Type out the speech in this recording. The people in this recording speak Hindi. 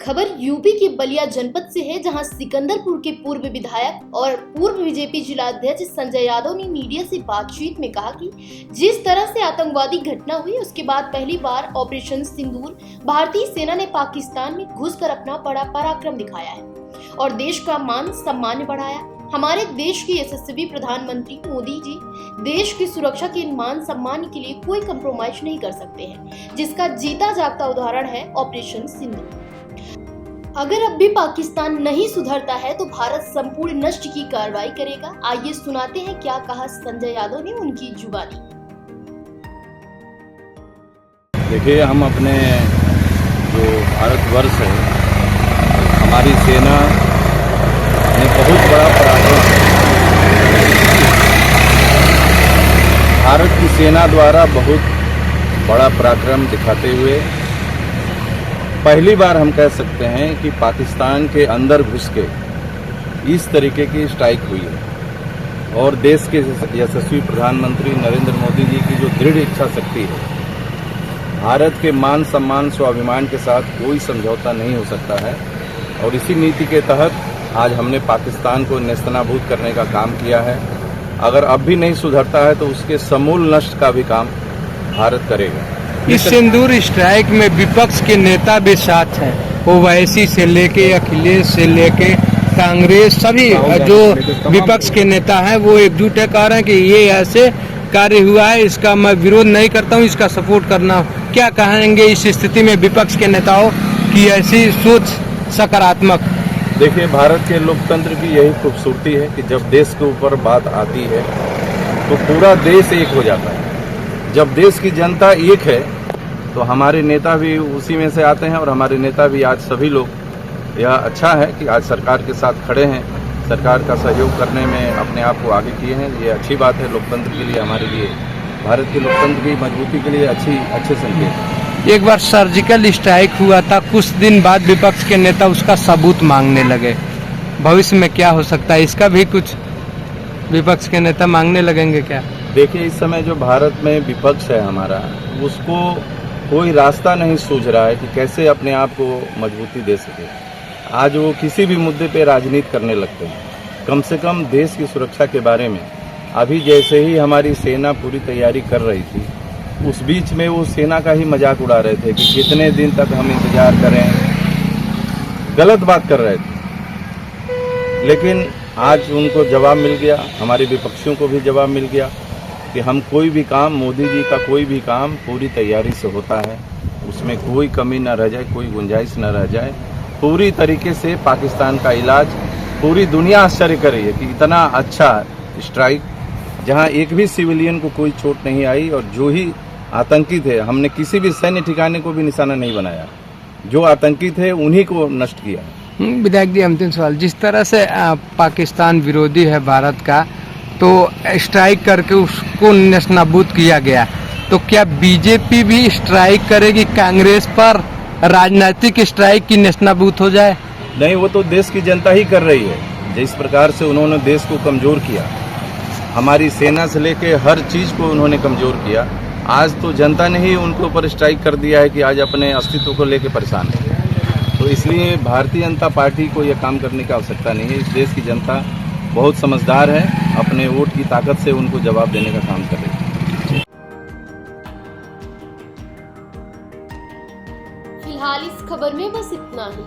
खबर यूपी के बलिया जनपद से है, जहां सिकंदरपुर के पूर्व विधायक और पूर्व बीजेपी जिला अध्यक्ष संजय यादव ने मीडिया से बातचीत में कहा कि जिस तरह से आतंकवादी घटना हुई उसके बाद पहली बार ऑपरेशन सिंदूर भारतीय सेना ने पाकिस्तान में घुसकर अपना बड़ा पराक्रम दिखाया है और देश का मान सम्मान बढ़ाया। हमारे देश के यशस्वी प्रधानमंत्री मोदी जी देश की सुरक्षा के मान सम्मान के लिए कोई कंप्रोमाइज नहीं कर सकते हैं, जिसका जीता जागता उदाहरण है ऑपरेशन सिंदूर। अगर अब भी पाकिस्तान नहीं सुधरता है तो भारत संपूर्ण नष्ट की कार्रवाई करेगा। आइए सुनाते हैं क्या कहा संजय यादव ने उनकी जुबानी। देखिए, हम अपने जो भारतवर्ष है, हमारी सेना ने बहुत बड़ा पराक्रम, भारत की सेना द्वारा बहुत बड़ा पराक्रम दिखाते हुए पहली बार हम कह सकते हैं कि पाकिस्तान के अंदर घुस के इस तरीके की स्ट्राइक हुई है और देश के यशस्वी प्रधानमंत्री नरेंद्र मोदी जी की जो दृढ़ इच्छा शक्ति है, भारत के मान सम्मान स्वाभिमान के साथ कोई समझौता नहीं हो सकता है और इसी नीति के तहत आज हमने पाकिस्तान को नेस्तनाबूद करने का काम किया है। अगर अब भी नहीं सुधरता है तो उसके समूल नष्ट का भी काम भारत करेगा। इस सिंदूर स्ट्राइक में विपक्ष के नेता भी साथ हैं, ओवैसी से लेके अखिलेश से लेके कांग्रेस, सभी जो विपक्ष के नेता हैं वो एकजुट है, कह रहे हैं कि ये ऐसे कार्य हुआ है, इसका मैं विरोध नहीं करता हूँ, इसका सपोर्ट करना। क्या कहेंगे इस स्थिति में विपक्ष के नेताओं की ऐसी सोच सकारात्मक? देखिए, भारत के लोकतंत्र की यही खूबसूरती है कि जब देश के ऊपर बात आती है तो पूरा देश एक हो जाता है। जब देश की जनता एक है तो हमारे नेता भी उसी में से आते हैं और हमारे नेता भी आज सभी लोग, यह अच्छा है कि आज सरकार के साथ खड़े हैं, सरकार का सहयोग करने में अपने आप को आगे किए हैं। ये अच्छी बात है लोकतंत्र के लिए, हमारे लिए, भारत के लोकतंत्र की मजबूती के लिए अच्छे संकेत है। एक बार सर्जिकल स्ट्राइक हुआ था, कुछ दिन बाद विपक्ष के नेता उसका सबूत मांगने लगे। भविष्य में क्या हो सकता है, इसका भी कुछ विपक्ष के नेता मांगने लगेंगे क्या? देखिए, इस समय जो भारत में विपक्ष है हमारा, उसको कोई रास्ता नहीं सूझ रहा है कि कैसे अपने आप को मजबूती दे सके। आज वो किसी भी मुद्दे पे राजनीति करने लगते हैं। कम से कम देश की सुरक्षा के बारे में अभी जैसे ही हमारी सेना पूरी तैयारी कर रही थी, उस बीच में वो सेना का ही मजाक उड़ा रहे थे कि कितने दिन तक हम इंतजार करें, गलत बात कर रहे थे। लेकिन आज उनको जवाब मिल गया, हमारे विपक्षियों को भी जवाब मिल गया कि हम कोई भी काम, मोदी जी का कोई भी काम पूरी तैयारी से होता है, उसमें कोई कमी न रह जाए, कोई गुंजाइश न रह जाए। पूरी तरीके से पाकिस्तान का इलाज, पूरी दुनिया आश्चर्य कर रही है कि इतना अच्छा स्ट्राइक, जहां एक भी सिविलियन को कोई चोट नहीं आई और जो ही आतंकी थे, हमने किसी भी सैन्य ठिकाने को भी निशाना नहीं बनाया, जो आतंकी थे उन्हीं को नष्ट किया। विधायक जी, अंतिम सवाल, जिस तरह से पाकिस्तान विरोधी है भारत का, तो स्ट्राइक करके उसको नेस्तनाबूद किया गया, तो क्या बीजेपी भी स्ट्राइक करेगी कांग्रेस पर, राजनीतिक स्ट्राइक की नेस्तनाबूद हो जाए? नहीं, वो तो देश की जनता ही कर रही है। जिस प्रकार से उन्होंने देश को कमजोर किया, हमारी सेना से लेके हर चीज को उन्होंने कमजोर किया, आज तो जनता ने ही उनके ऊपर स्ट्राइक कर दिया है कि आज अपने अस्तित्व को लेकर परेशान है। तो इसलिए भारतीय जनता पार्टी को यह काम करने की आवश्यकता नहीं है। इस देश की जनता बहुत समझदार है, अपने वोट की ताकत से उनको जवाब देने का काम कर रही है। फिलहाल इस खबर में बस इतना ही।